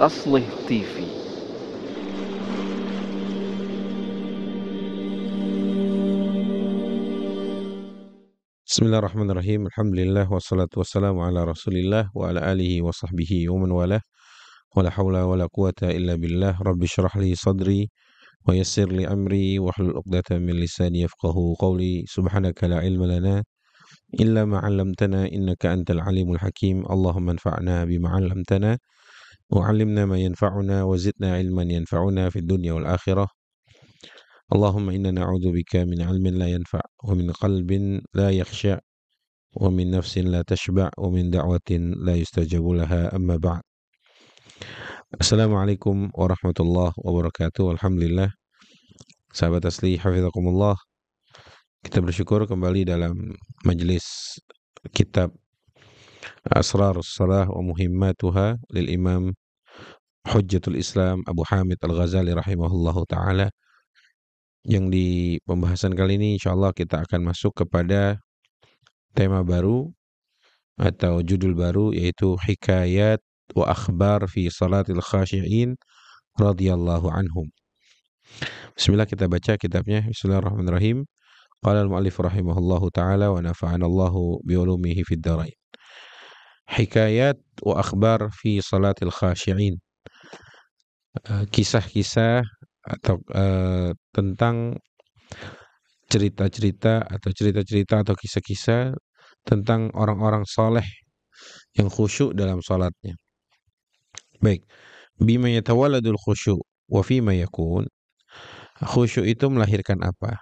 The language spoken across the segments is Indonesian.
Aslih TV. Bismillahirrahmanirrahim. Alhamdulillah wassalatu wassalamu ala Rasulillah wa ala alihi wa sahbihi wa man walah. Wala haula wala quwata illa billah. Rabbi syrah li sadri wa yassir li amri wa hlul 'uqdatam min lisani yafqahu qawli. Subhanaka la ilma lana illa ma 'allamtana innaka antal alimul hakim. Allahumma anfa'na bima 'allamtana wa 'allimna ma yanfa'una wa zidna ilman yanfa'una fid dunya wal akhirah. Allahumma inna na'udzubika min 'ilmin la yanfa' wa min qalbin la yakhsha' wa min nafsin la tashba' wa min da'watin la yustajabu laha, amma ba'd. Assalamualaikum warahmatullahi wabarakatuh. Alhamdulillah, sahabat asli hafizakumullah, kita bersyukur kembali dalam majelis kitab Asrarus Salah wa Muhimmatuha lil Imam Hujjatul Islam Abu Hamid Al-Ghazali rahimahullahu ta'ala. Yang di pembahasan kali ini insyaallah kita akan masuk kepada tema baru atau judul baru, yaitu Hikayat wa Akhbar fi Salatil Khashi'in radhiyallahu anhum. Bismillah, kita baca kitabnya. Bismillahirrahmanirrahim. Qala al-mu'allif rahimahullahu ta'ala wa nafa'ana Allahu bi ulumihi fid dharain. Hikayat wa Akhbar fi Salatil Khashi'in. Kisah-kisah atau tentang cerita-cerita atau kisah-kisah tentang orang-orang saleh yang khusyuk dalam salatnya. Baik, bima yatawaladul khusyuk wa fima yakun. Khusyuk itu melahirkan apa?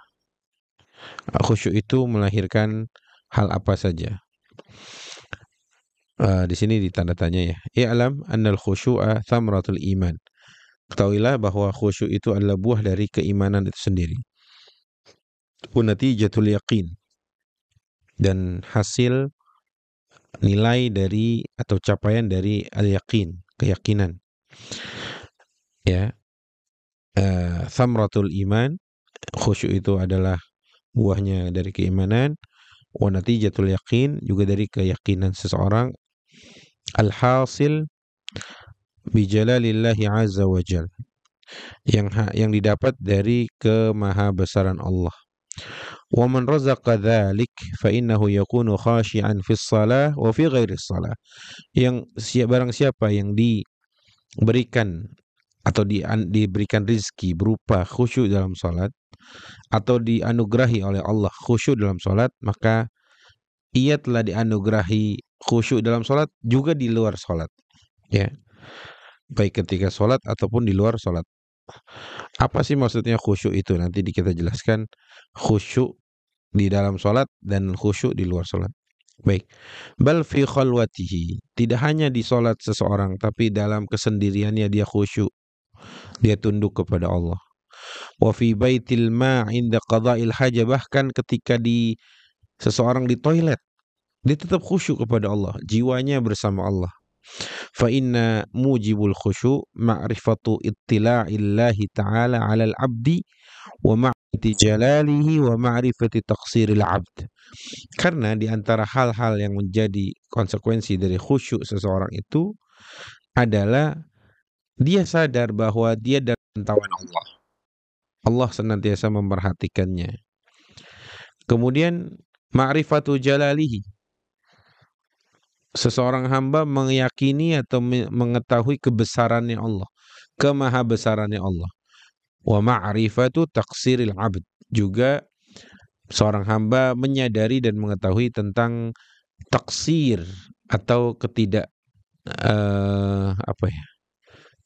Khusyuk itu melahirkan hal apa saja? Di sini ditanda tanya ya. I'lam annal khusyu'a thamratul iman. Ketahuilah bahwa khusyuk itu adalah buah dari keimanan itu sendiri. Wa natijatul yaqin, dan hasil nilai dari atau capaian dari al-yaqin, keyakinan. Ya. Thamratul iman, khusyuk itu adalah buahnya dari keimanan. Wa natijatul yaqin, juga dari keyakinan seseorang. Al-hasil bijalalillahi azza wa jal, yang didapat dari kemahabesaran Allah. Wa man razaqa dzalik fa innahu yakunu khashi'an fis shalah wa fi ghairi shalah. Barang siapa yang diberikan atau diberikan rizki berupa khusyuk dalam salat, atau dianugerahi oleh Allah khusyuk dalam salat, maka ia telah dianugerahi khusyuk dalam salat juga di luar salat. Ya. Baik ketika salat ataupun di luar salat. Apa sih maksudnya khusyuk itu? Nanti kita jelaskan khusyuk di dalam salat dan khusyuk di luar salat. Baik. Bal fi khalwatihi, tidak hanya di salat seseorang, tapi dalam kesendiriannya dia khusyuk. Dia tunduk kepada Allah. Wa fi baitil ma' inda qada'il hajah, bahkan ketika seseorang di toilet, dia tetap khusyuk kepada Allah, jiwanya bersama Allah. Fa inna mujibul khusyuk ma'rifatu ittila'illahi ta'ala 'alal 'abdi wa ma'rifati jalalihi wa ma'rifati taqsiril 'abd. Karena di antara hal-hal yang menjadi konsekuensi dari khusyuk seseorang itu adalah dia sadar bahwa dia dalam pantauan Allah. Allah senantiasa memperhatikannya. Kemudian ma'rifatu jalalihi, seseorang hamba meyakini atau mengetahui kebesarannya Allah, kemahabesarannya Allah. Wa ma'rifatu taqsiril 'abd, juga seorang hamba menyadari dan mengetahui tentang taksir atau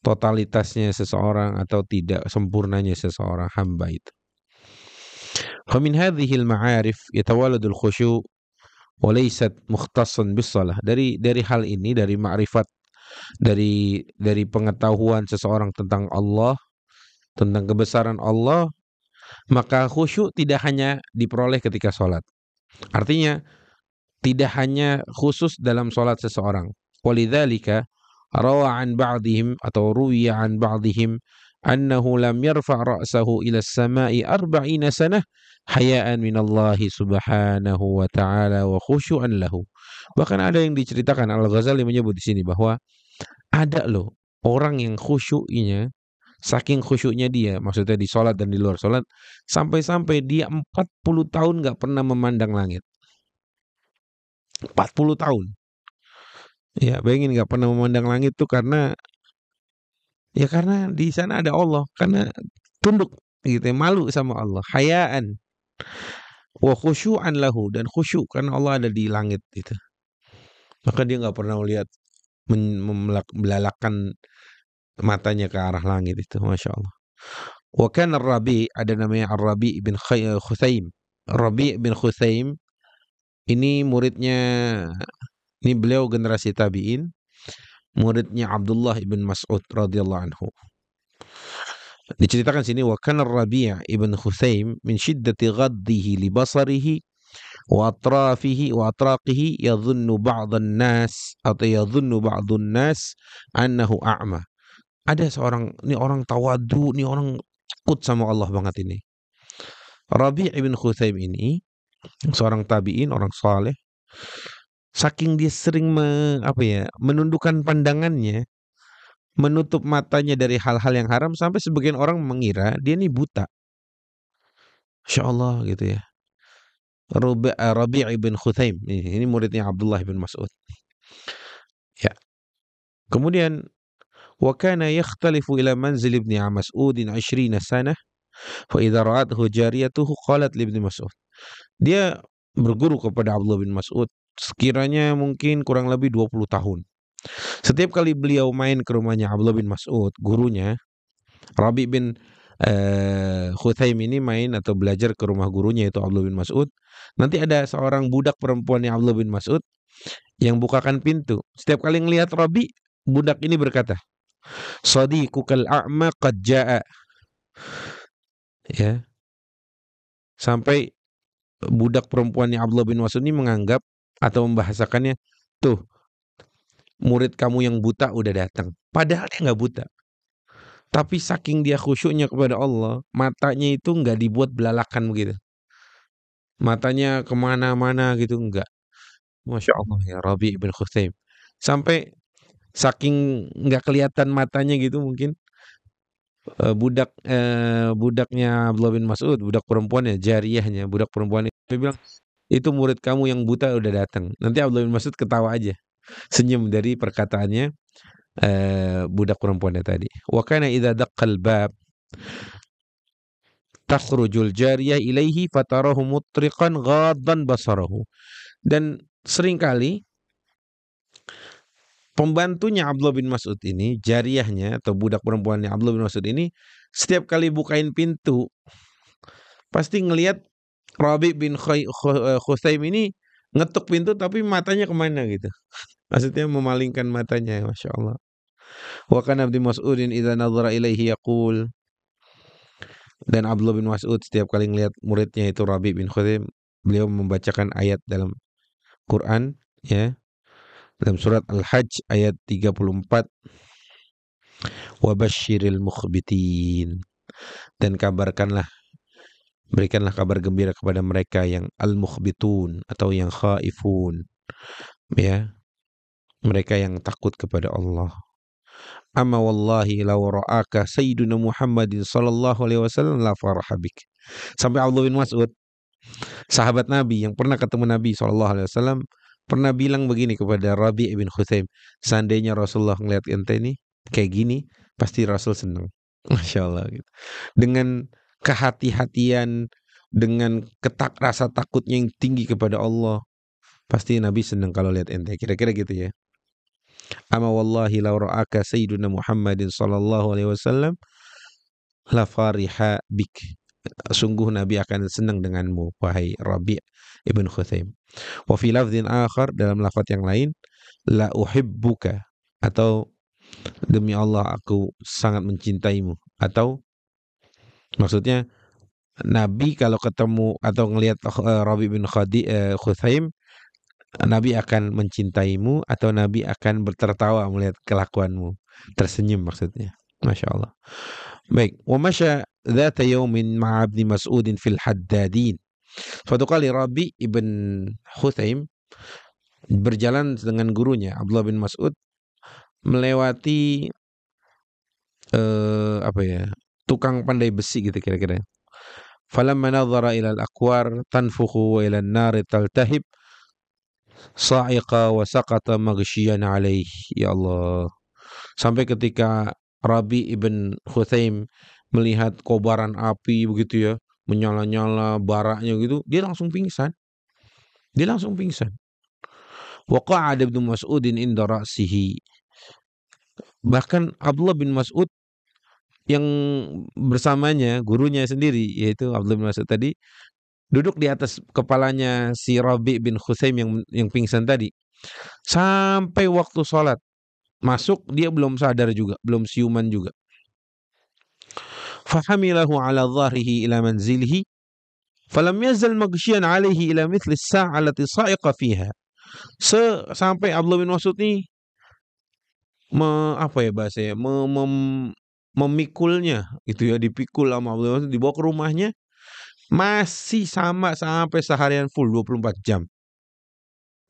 totalitasnya seseorang atau tidak sempurnanya seseorang hamba itu. Fa min hadhil ma'arif yatawaladul khusyuk wa laysat mukhtassan bis shalah. Dari hal ini, dari ma'rifat, dari pengetahuan seseorang tentang Allah, tentang kebesaran Allah, maka khusyuk tidak hanya diperoleh ketika sholat. Artinya tidak hanya khusus dalam sholat seseorang. Walidzalika rawa an ba'dihim atau ruwiya an ba'dihim annahu lam yarfa' ra'sahu ila as-sama'i 40 sanah hayaan minallahi subhanahu wa ta'ala wa khusyu'an lahu. Bahkan ada yang diceritakan, Al-Ghazali menyebut di sini bahwa ada loh orang yang khusyuknya, saking khusyuknya dia, maksudnya di sholat dan di luar sholat, sampai-sampai dia 40 tahun nggak pernah memandang langit. 40 tahun. Ya, bayangin nggak pernah memandang langit tuh karena di sana ada Allah, karena tunduk gitu ya, malu sama Allah, hayaan wa khusyu'an lahu, dan khusyuk karena Allah ada di langit gitu. Maka dia nggak pernah melihat belalakkan matanya ke arah langit itu, masya Allah. Wa kana Rabi, ada namanya Ar-Rabi bin Khuthaim. Rabi bin Khuthaim ini muridnya, ini beliau generasi tabi'in, muridnya Abdullah ibn Mas'ud radhiyallahu anhu. Diceritakan sini, wa kana Rabi' ibn Khuthaim min shiddati ghaddihi li basarihi wa atrafihi wa atraqihi yadhunnu ba'dhan nas atau yadhunnu ba'dun nas annahu a'ma. Ada seorang, ini orang tawadu, ini orang takut sama Allah banget ini. Rabi' ibn Khuthaim ini seorang tabi'in, orang saleh. Saking dia sering menundukkan pandangannya, menutup matanya dari hal-hal yang haram, sampai sebagian orang mengira dia ini buta. Masya Allah gitu ya. Rabi' ibn Khuthaim ini muridnya Abdullah bin Mas'ud. Ya. Kemudian wa kana yakhtalifu ila manzil ibn Mas'udin 20 sanah fa idza ra'athu jariyatuhu qalat li ibn Mas'ud. Dia berguru kepada Abdullah bin Mas'ud sekiranya mungkin kurang lebih 20 tahun. Setiap kali beliau main ke rumahnya Abdullah bin Mas'ud, gurunya Rabi bin Khuthaim ini main atau belajar ke rumah gurunya itu Abdullah bin Mas'ud, nanti ada seorang budak perempuannya Abdullah bin Mas'ud yang bukakan pintu. Setiap kali ngelihat Rabi, budak ini berkata, "Shadiqukal a'ma qad ja'a." Ya. Sampai budak perempuannya Abdullah bin Mas'ud ini menganggap atau membahasakannya, "Tuh, murid kamu yang buta udah datang." Padahal dia nggak buta. Tapi saking dia khusyuknya kepada Allah, matanya itu nggak dibuat belalakan begitu. Matanya kemana-mana gitu, enggak. Masya Allah ya, Rabi' bin Khuthaim. Sampai saking nggak kelihatan matanya gitu mungkin, budaknya Abdullah bin Mas'ud, budak perempuannya, jariyahnya, budak perempuan itu, dia bilang, "Itu murid kamu yang buta udah datang." Nanti Abdullah bin Mas'ud ketawa aja, senyum dari perkataannya budak perempuannya tadi. Wa kana idza daqqal bab takhrujul jariyah ilaihi fatarahu mutriqan ghaddan basarahu. Dan seringkali pembantunya Abdullah bin Mas'ud ini, jariyahnya atau budak perempuannya Abdullah bin Mas'ud ini, setiap kali bukain pintu pasti ngelihat Rabi bin Khuthaim ini ngetuk pintu tapi matanya kemana gitu. Maksudnya memalingkan matanya, masya Allah. Wa kana Ibnu Mas'udin idza nadhara ilaihi yaqul, dan Abdullah bin Mas'ud setiap kali ngelihat muridnya itu Rabi bin Khuthaim, beliau membacakan ayat dalam Quran ya, dalam surat Al-Hajj ayat 34, wa basyiril mukhbitin, dan berikanlah kabar gembira kepada mereka yang al-mukhbitun atau yang khaifun, ya, mereka yang takut kepada Allah. Amma wallahi law ra'aka sayyiduna Muhammadin sallallahu alaihi wasallam la farhabik. Sampai Abdullah bin Mas'ud, sahabat Nabi yang pernah ketemu Nabi sallallahu alaihi wasallam, pernah bilang begini kepada Rabi' bin Khuthaim, "Seandainya Rasulullah ngeliat ente nih kayak gini, pasti Rasul senang." Masya Allah gitu. Dengan kehati-hatian, dengan rasa takutnya yang tinggi kepada Allah, pasti Nabi senang kalau lihat ente. Kira-kira gitu ya. Ama wallahi law ra'aka sayyiduna Muhammadin sallallahu alaihi wasallam la fariha bik. Sungguh Nabi akan senang denganmu, wahai Rabi' ibn Khuthaim. Wa fi lafdhin akhar, dalam lafaz yang lain, la uhibbuka, atau demi Allah aku sangat mencintaimu, atau maksudnya Nabi kalau ketemu atau ngelihat Rabi bin Khuthaim, Nabi akan mencintaimu atau Nabi akan tertawa melihat kelakuanmu, tersenyum maksudnya. Masya Allah. Baik, wa masya dzata yaumin ma'a Ibni Mas'udin fil Haddadin. Suatu kali Rabi ibn Khuthaim berjalan dengan gurunya Abdullah bin Mas'ud melewati apa ya, tukang pandai besi gitu kira-kira. Falamma nadhara ila al-aqwar tanfukhu wa ila an-nari taltahib sa'iqa wa saqata maghsyian alaih. Ya Allah. Sampai ketika Rabi ibn Khuthaim melihat kobaran api begitu ya, menyala-nyala baraknya gitu, dia langsung pingsan. Dia langsung pingsan. Wa qa'ada Ibnu Mas'udin inda ra'sihi. Bahkan Abdullah bin Mas'ud yang bersamanya, gurunya sendiri, yaitu Abdullah bin Mas'ud tadi, duduk di atas kepalanya si Rabi bin Khusaim yang pingsan tadi. Sampai waktu sholat masuk, dia belum sadar juga, belum siuman juga. Fahamilahu ala dhahrihi ila manzilihi falam yazal maghsyian alaihi ila mithli as-sa'a allati sa'iqa fiha. Sampai Abdullah bin Mas'ud nih apa ya bahasanya, memikulnya gitu ya, dipikul sama Abdullah bin Mas'ud, dibawa ke rumahnya, masih sama sampai seharian full 24 jam.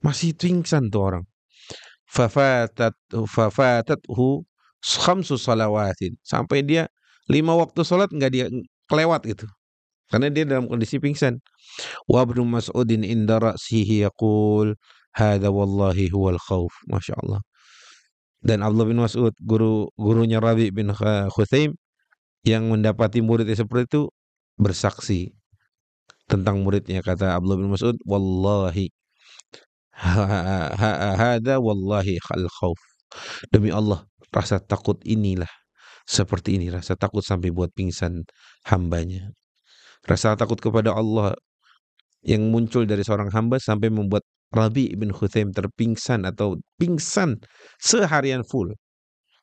Masih pingsan tuh orang. Fafatathu khamsu salawatin. Sampai dia 5 waktu salat enggak dia kelewat gitu. Karena dia dalam kondisi pingsan. Wa Ibnu Mas'udin inda ra'sihi yaqul hadza wallahi huwal khauf. Masyaallah. Dan Abdullah bin Mas'ud, gurunya Rabi bin Khuthaim yang mendapati muridnya seperti itu, bersaksi tentang muridnya. Kata Abdullah bin Mas'ud, wallahi hadza wallahi khal khauf. Demi Allah, rasa takut inilah seperti ini, rasa takut sampai buat pingsan hambanya. Rasa takut kepada Allah yang muncul dari seorang hamba sampai membuat Rabi bin Khuthaim terpingsan atau pingsan seharian full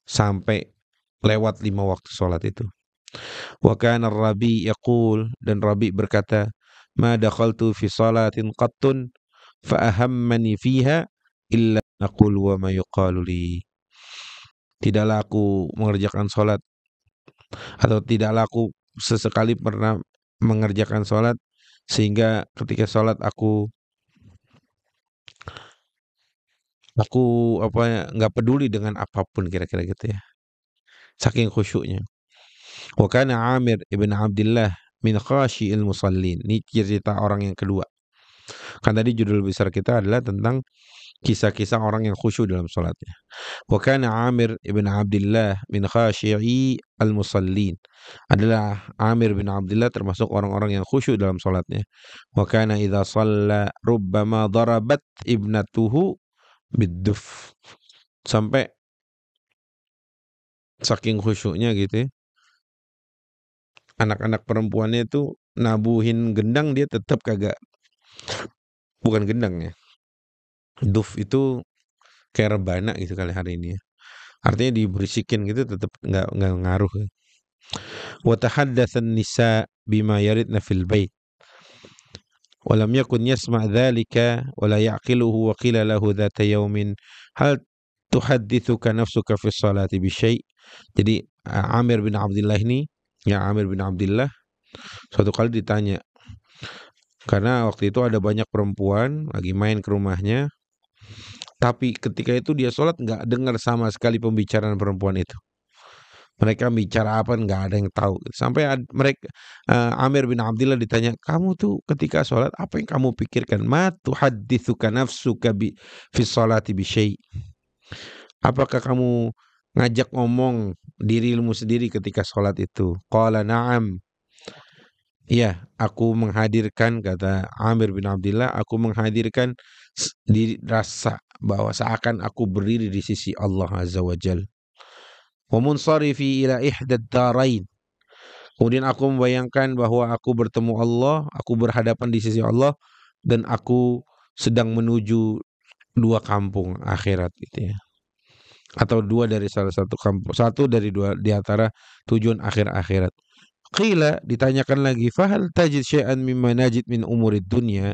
sampai lewat 5 waktu sholat itu. Wa kana Rabi yaqul, dan Rabi berkata, ma dakhaltu fi salatin qattun fa ahammani fiha illa aqul wa ma yuqalu li. Tidaklah aku mengerjakan sholat, atau tidaklah aku sesekali pernah mengerjakan sholat sehingga ketika sholat aku apa ya, nggak peduli dengan apapun, kira-kira gitu ya, saking khusyuknya. Wa kana Amir ibn Abdullah min khasyi'il musallin. Ini cerita orang yang kedua. Kan tadi judul besar kita adalah tentang kisah-kisah orang yang khusyuk dalam salatnya. Wa kana Amir ibn Abdullah min khasyi'i al-musallin. Adalah Amir bin Abdullah termasuk orang-orang yang khusyuk dalam salatnya. Wa kana idza shalla rubbama darabat ibnatuhu bid-duf. Sampai saking khusyuknya gitu ya, anak-anak perempuannya itu nabuhin gendang, dia tetap kagak, bukan gendang ya, duf itu kayak rebana gitu kali hari ini ya. Artinya diberisikin gitu tetap nggak ngaruh. Wa tahaddatsan nisa bima yaridna fil bait wa lam yakun yasma' dzalika wa la ya'qiluhu wa qila lahu dzata yaumin hal tuhaddithuka nafsuka fi sholati bi syai'. Jadi Amir bin Abdullah ini, ya Amir bin Abdullah, suatu kali ditanya, karena waktu itu ada banyak perempuan lagi main ke rumahnya, tapi ketika itu dia sholat nggak dengar sama sekali pembicaraan perempuan itu. Mereka bicara apa nggak ada yang tahu. Sampai mereka Amir bin Abdullah ditanya, kamu tuh ketika sholat apa yang kamu pikirkan? Ma tuhadditsuka nafsuka fi sholati bi syai'. Apakah kamu ngajak ngomong dirimu sendiri ketika sholat itu? Qala na'am. Iya, aku menghadirkan, kata Amir bin Abdullah, aku menghadirkan diri, rasa bahwa seakan aku berdiri di sisi Allah Azza wa Jal. Wa munsarifi ila ihdad darain. Kemudian aku membayangkan bahwa aku bertemu Allah, aku berhadapan di sisi Allah, dan aku sedang menuju 2 kampung akhirat gitu ya. Atau 2 dari salah satu kampung, 1 dari 2 di antara tujuan akhir akhirat. Qila, ditanyakan lagi, fahal tajid syai'an mimma najid min umurid dunya.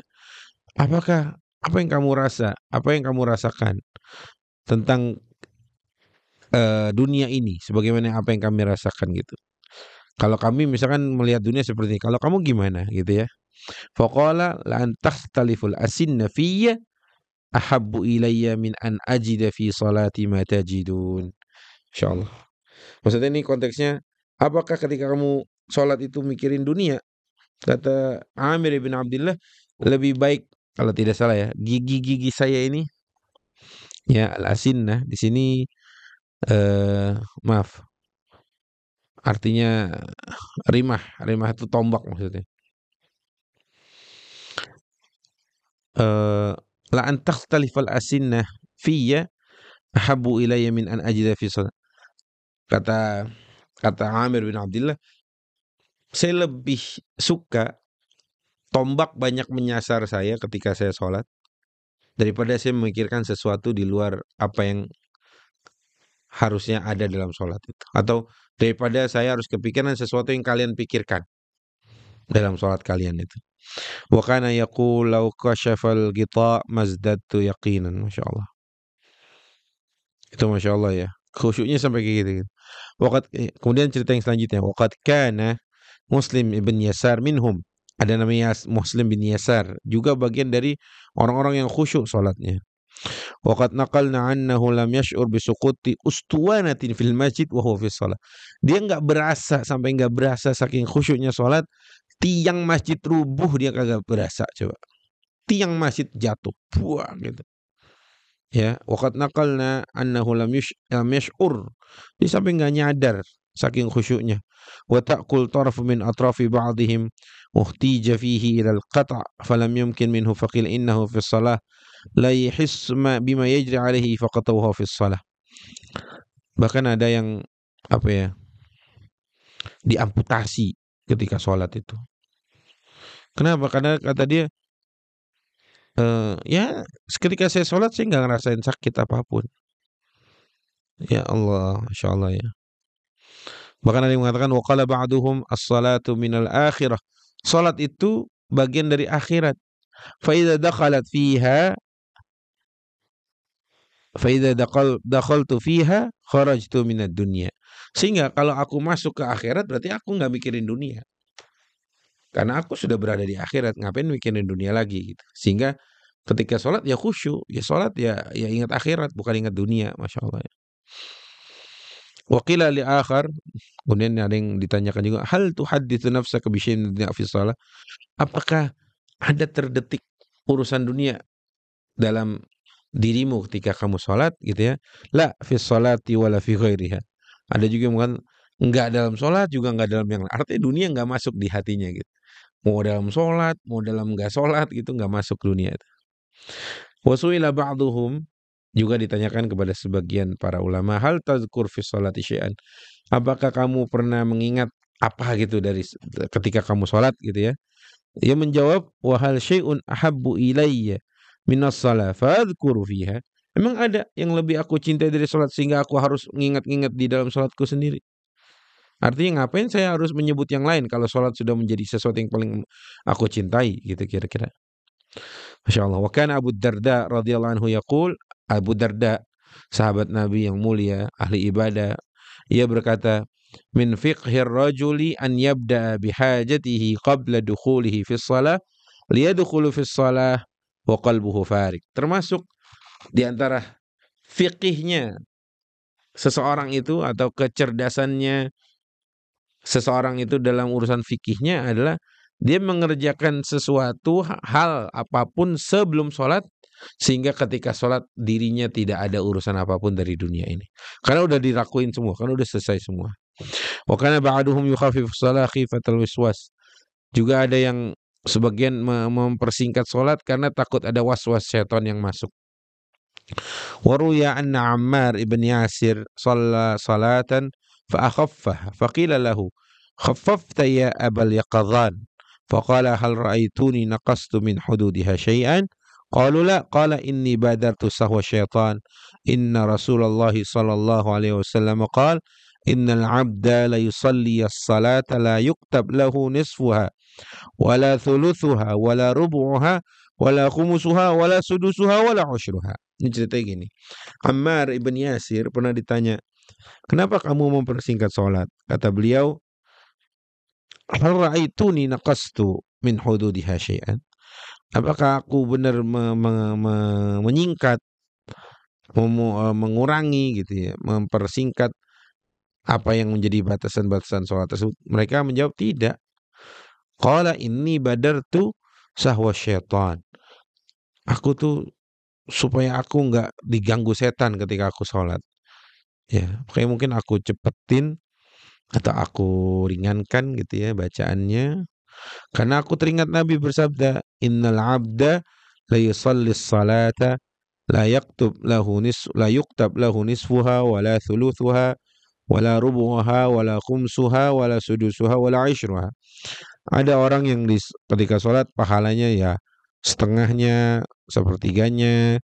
Apakah apa yang kamu rasa, apa yang kamu rasakan tentang dunia ini sebagaimana apa yang kami rasakan gitu. Kalau kami misalkan melihat dunia seperti ini, kalau kamu gimana gitu ya. Faqala la an takhtaliful asinna fiyya ahabbu ilayya min an ajida fi salati ma tajidun. Insyaallah. Maksudnya ini konteksnya, apakah ketika kamu sholat itu mikirin dunia? Kata Amir bin Abdullah, lebih baik kalau tidak salah ya, gigi-gigi saya ini ya al-asinnah di sini eh maaf, artinya rimah. Rimah itu tombak maksudnya. Eh la an takhtalifal asinnah fiyya ahabbu ilayya min an ajida fi salat. Kata kata Amir bin Abdullah, saya lebih suka tombak banyak menyasar saya ketika saya sholat daripada saya memikirkan sesuatu di luar apa yang harusnya ada dalam sholat itu. Atau daripada saya harus kepikiran sesuatu yang kalian pikirkan dalam sholat kalian itu. Wa kana yaqul law kashafal ghita mazdadtu yaqinan. Masya Allah. Itu Masya Allah ya. Khusyuknya sampai kayak gitu. Kemudian cerita yang selanjutnya. Waqad kana Muslim ibn Yasar minhum. Ada namanya Muslim bin Yasar. Juga bagian dari orang-orang yang khusyuk sholatnya. Waqad naqalna annahu lam yash'ur bisuquti ustuwanatin fil masjid wa huwa fis shalah. Dia enggak berasa, sampai enggak berasa saking khusyuknya salat, tiang masjid rubuh dia kagak berasa coba. Tiang masjid jatuh, buang gitu. Ya, waqad naqalna annahu lam yash'ur. Dia sampai enggak nyadar saking khusyuknya. Wa ta'kul taraf min atrafi ba'dihim uhtija fihi ila al-qata' falam yumkin minhu faqil innahu fis shalah la yahis bima yajri alaihi faqatahu fi shalah. Bahkan ada yang apa ya, diamputasi ketika sholat itu. Kenapa? Karena kata dia ya ketika saya sholat saya nggak ngerasain sakit apapun. Ya Allah, Masya Allah ya. Bahkan ada yang mengatakan waqala ba'duhum as-salatu minal akhirah. Salat itu bagian dari akhirat. Fa idza dakhalat fiha Faida dakhaltu fiha kharajtu minad dunya. Sehingga kalau aku masuk ke akhirat berarti aku nggak mikirin dunia. Karena aku sudah berada di akhirat, ngapain mikirin dunia lagi gitu. Sehingga ketika sholat ya khusyuk, ya sholat ya ingat akhirat bukan ingat dunia, Masya Allah ya. Waqila li akhar, kemudian ada yang ditanyakan juga, hal tuhadditsu nafsaka bi syai'in fi shalah? Apakah ada terdetik urusan dunia dalam dirimu ketika kamu sholat gitu ya? La fi sholati wala fi ghairiha. Ada juga yang mengatakan enggak dalam sholat juga enggak dalam yang lain. Artinya dunia enggak masuk di hatinya gitu. Mau dalam sholat, mau dalam enggak sholat gitu enggak masuk dunia itu. Wasuila ba'duhum, juga ditanyakan kepada sebagian para ulama, hal tazkur fi sholati syai'an? Apakah kamu pernah mengingat apa gitu dari ketika kamu sholat gitu ya? Dia menjawab, wahal syai'un ahabbu ilayya minas shalah fadhkuru fiha. Memang ada yang lebih aku cintai dari sholat sehingga aku harus mengingat-ingat di dalam sholatku sendiri. Artinya ngapain saya harus menyebut yang lain kalau sholat sudah menjadi sesuatu yang paling aku cintai gitu kira-kira. Masya Allah. Wa kana Abu Darda radhiyallahu anhu yaqul, Abu Darda sahabat Nabi yang mulia, ahli ibadah, ia berkata, min fiqhir rajuli an yabda'a bihajatihi qabla dukhulihi fi shalah liyadkhulu fi shalah wa qalbuhu farik. Termasuk di antara fikihnya seseorang itu atau kecerdasannya seseorang itu dalam urusan fikihnya adalah dia mengerjakan sesuatu hal apapun sebelum sholat sehingga ketika sholat dirinya tidak ada urusan apapun dari dunia ini. Karena udah dirakuin semua, karena udah selesai semua. Wa kana ba'duhum yukhaffif shalah khifatal wiswas. Juga ada yang sebagian mempersingkat sholat karena takut ada waswas syaitan yang masuk. Waruya anna Ammar ibn Yasir shalla salatan fa akhaffaha faqila lahu khaffafta ya abal yaqadhan faqala hal ra'aituni naqastu min hududiha syai'an qalu la qala inni badartu sahwa syaitan inna Rasulullah sallallahu alaihi wasallam qala innal 'abda la yusalli as-salata la yuktab lahu nisfuha wala thuluthuha wala rubu'uha wala khumusuha wala sudusuha wala ushruha. Ini ceritanya gini. Ammar ibn Yasir pernah ditanya, kenapa kamu mempersingkat sholat? Kata beliau, hal ra'aituni naqastu min hududiha syai'an? Apakah aku benar menyingkat, mengurangi gitu ya, mempersingkat apa yang menjadi batasan-batasan sholat tersebut? Mereka menjawab tidak. Qala inni badartu sahwa syaitan. Aku tuh supaya aku nggak diganggu setan ketika aku sholat. Ya, makanya mungkin aku cepetin atau aku ringankan gitu ya bacaannya. Karena aku teringat Nabi bersabda, "Innal 'abda la yusallis salata la yuktab lahu nisfuha wa la thuluthuha wa la rubuha wa la khumsuha wa la sudusuha wa la 'ishruha." Ada orang yang ketika sholat pahalanya ya setengahnya, sepertiganya,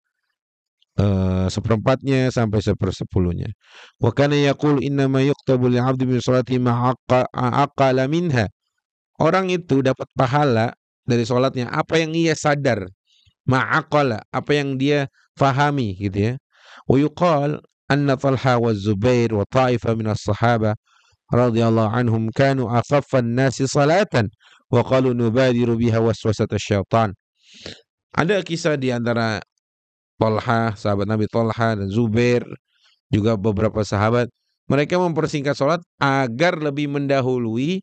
seperempatnya sampai sepersepuluhnya. Wa kana yaqulu innama yuktabu lil 'abdi min sholati ma aqala minha. Orang itu dapat pahala dari sholatnya apa yang ia sadar, ma'aqala, apa yang dia fahami gitu ya. Wa yuqal anna Talha wa Zubair wa ta'ifa min as-sahaba radhiyallahu anhum kanu akhaffan nasi salatan wa qalu nubadiru biha waswasat syaitan. Ada kisah di antara Talha, sahabat Nabi Talha dan Zubair, juga beberapa sahabat, mereka mempersingkat sholat agar lebih mendahului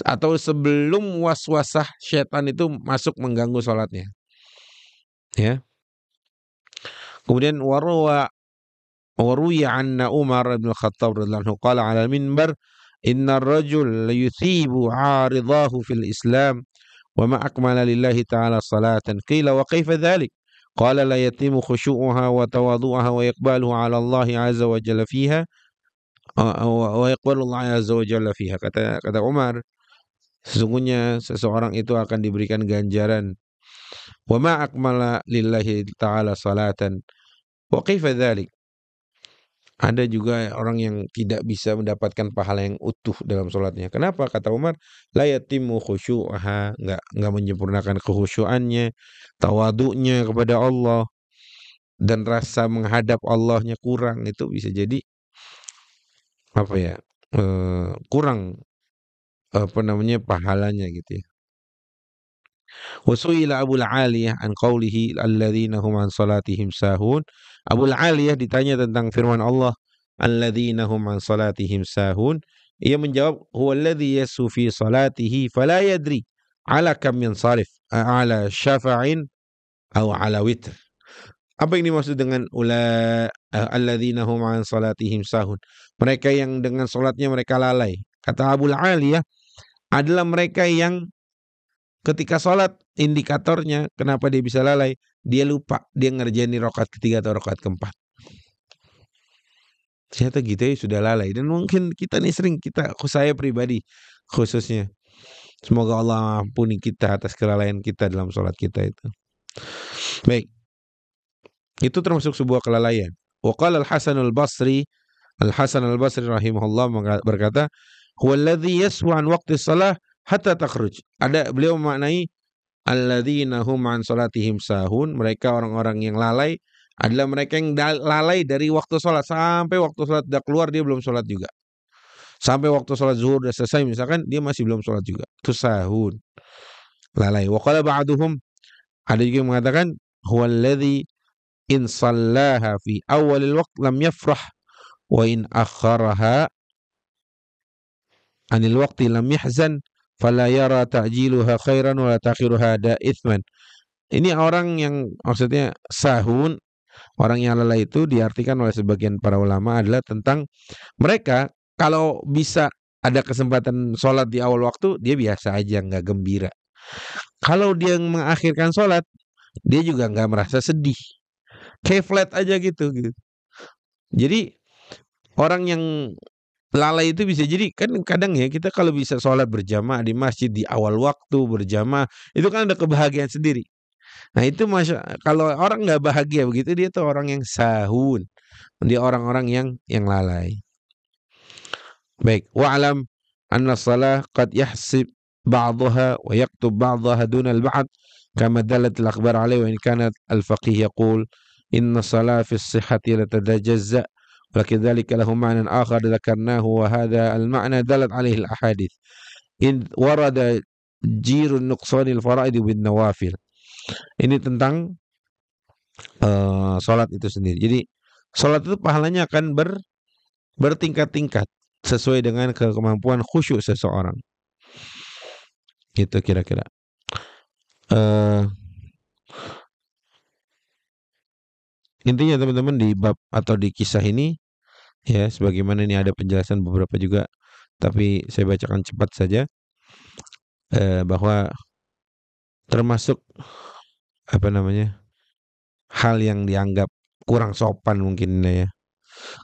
atau sebelum waswasah syaitan itu masuk mengganggu sholatnya. Ya. Kemudian waruya anna Umar bin Khattab radhiyallahu anhu qala 'ala al-minbar inna ar-rajul la yuthibu 'aridahu fil Islam wa ma akmala lillahi ta'ala salatan qila wa kaifa dhalik qala la yatimu khushu'uha wa tawadhu'uha wa iqbaluhu 'ala Allah 'azza wa jalla fiha wa yaqbalu Allah 'azza wa jalla fiha. Kata Umar, sesungguhnya seseorang itu akan diberikan ganjaran. Wa ma akmala lillahi ta'ala salatan. Wa kaifa dzalik? Ada juga orang yang tidak bisa mendapatkan pahala yang utuh dalam sholatnya. Kenapa? Kata Umar, la yatimmu khusyu'aha, enggak menyempurnakan kekhusyuannya, tawadhu'nya kepada Allah, dan rasa menghadap Allahnya kurang. Itu bisa jadi apa ya? Kurang apa namanya pahalanya gitu ya. Wasuila Abu Aliyah an qawlihi alladzina hum an salatihim sahun. Abu Aliyah ditanya tentang firman Allah alladzina hum an salatihim sahun. Ia menjawab huwa alladzi yasu fi salatihi fala yadri ala kam yansarif ala syafa'in aw ala witr. Apa yang dimaksud dengan alladzina hum an salatihim sahun? Mereka yang dengan salatnya mereka lalai. Kata Abu Aliyah adalah mereka yang ketika sholat indikatornya kenapa dia bisa lalai, dia lupa dia ngerjain di rakaat ketiga atau rakaat keempat. Ternyata gitu ya sudah lalai. Dan mungkin kita nih sering, saya pribadi khususnya, semoga Allah ampuni kita atas kelalaian kita dalam sholat kita itu. Baik, itu termasuk sebuah kelalaian. Wa qala Al-Hasan Al-Basri rahimahullah berkata, huwallazi yaswa an waqti shalah hatta takhruj. Beliau memaknai alladzina hum an salatihim sahun, mereka orang-orang yang lalai adalah mereka yang lalai dari waktu sholat sampai waktu sholat sudah keluar dia belum sholat juga. Sampai waktu sholat zuhur sudah selesai misalkan dia masih belum sholat juga. Itu sahun. Lalai. Wa qala ba'duhum, ada juga yang mengatakan huwallazi in sallaha fi awalil waqt lam yafrah wa in akharaha anil waqti lam yahzan fala yara ta'jiluha khairan wa la ta'khiruha ithman. Ini orang yang maksudnya sahun, orang yang lalai itu diartikan oleh sebagian para ulama adalah tentang mereka kalau bisa ada kesempatan sholat di awal waktu dia biasa aja, nggak gembira. Kalau dia mengakhirkan sholat dia juga nggak merasa sedih, kayak flat aja gitu. Jadi orang yang lalai itu bisa jadi kan kadang ya kita kalau bisa sholat berjamaah di masjid di awal waktu berjamaah itu kan ada kebahagiaan sendiri. Nah itu kalau orang nggak bahagia begitu dia tuh orang yang sahun, dia orang-orang yang lalai. Baik, wa'lam anna shalah qad yahsib ba'daha wa yaktub ba'daha duna al-ba'd kama dalat al-akhbar alaihi wa in kanat al-faqih yaqul inna shalah fi as-sihhati la tatajazza ولكن ذلك له معنى آخر ذكرناه وهذا المعنى دلت عليه الأحاديث إن ورد جير النقصان الفرائض بالنوافل. Ini tentang salat itu sendiri. Jadi salat itu pahalanya akan bertingkat-tingkat. sesuai dengan kemampuan khusyuk seseorang. Itu kira-kira. Eh Intinya teman-teman di bab atau di kisah ini ya sebagaimana ini ada penjelasan beberapa juga tapi saya bacakan cepat saja bahwa termasuk apa namanya hal yang dianggap kurang sopan mungkin ya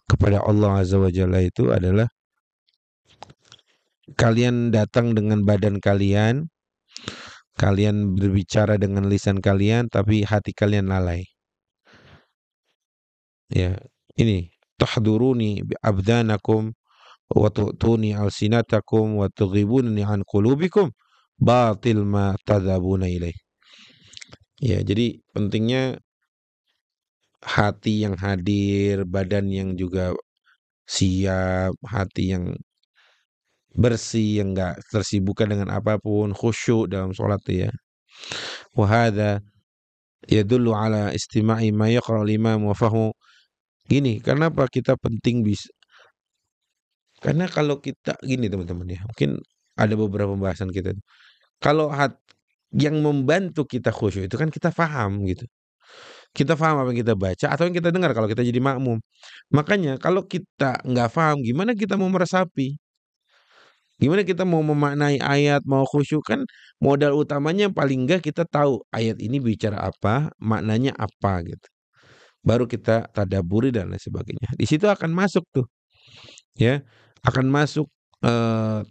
kepada Allah Azza wa Jalla itu adalah kalian datang dengan badan kalian, kalian berbicara dengan lisan kalian tapi hati kalian lalai. Ya, ini tahduruni bi abdanakum wa tu'tuni alsinatakum wa tughibunani an qulubikum batil ma tadhabuna ilaih. Ya, jadi pentingnya hati yang hadir, badan yang juga siap, hati yang bersih, yang enggak tersibukkan dengan apapun, khusyuk dalam sholat ya. Wa hadza yadullu ala istima'i ma yaqra al-imam wa fahmu. Gini, kenapa kita penting karena kalau kita gini teman-teman ya, mungkin ada beberapa pembahasan kita. Kalau yang membantu kita khusyuk itu kan kita paham gitu. Kita paham apa yang kita baca atau yang kita dengar kalau kita jadi makmum. Makanya kalau kita nggak paham gimana kita mau meresapi? Gimana kita mau memaknai ayat, mau khusyuk kan modal utamanya paling enggak kita tahu ayat ini bicara apa, maknanya apa gitu. Baru kita tadabburi dan lain sebagainya. Di situ akan masuk tuh ya, akan masuk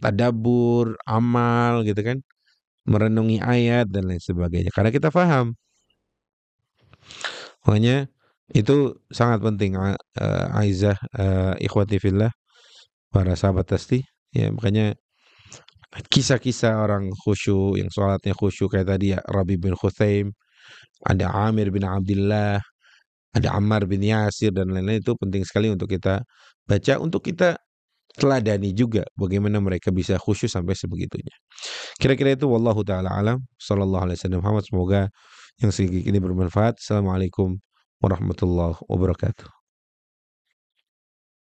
tadabbur, amal gitu kan, merenungi ayat dan lain sebagainya karena kita paham. Makanya itu sangat penting Aizah ikhwati fillah para sahabat tasti ya makanya kisah-kisah orang khusyuk yang sholatnya khusyuk kayak tadi ya Rabi bin Khuthaim, ada Amir bin Abdullah, ada Ammar bin Yasir dan lain-lain itu penting sekali untuk kita baca untuk kita teladani juga bagaimana mereka bisa khusyuk sampai sebegitunya. Kira-kira itu wallahu taala alam sallallahu alaihi wasallam Muhammad semoga yang sedikit ini bermanfaat. Assalamualaikum warahmatullahi wabarakatuh.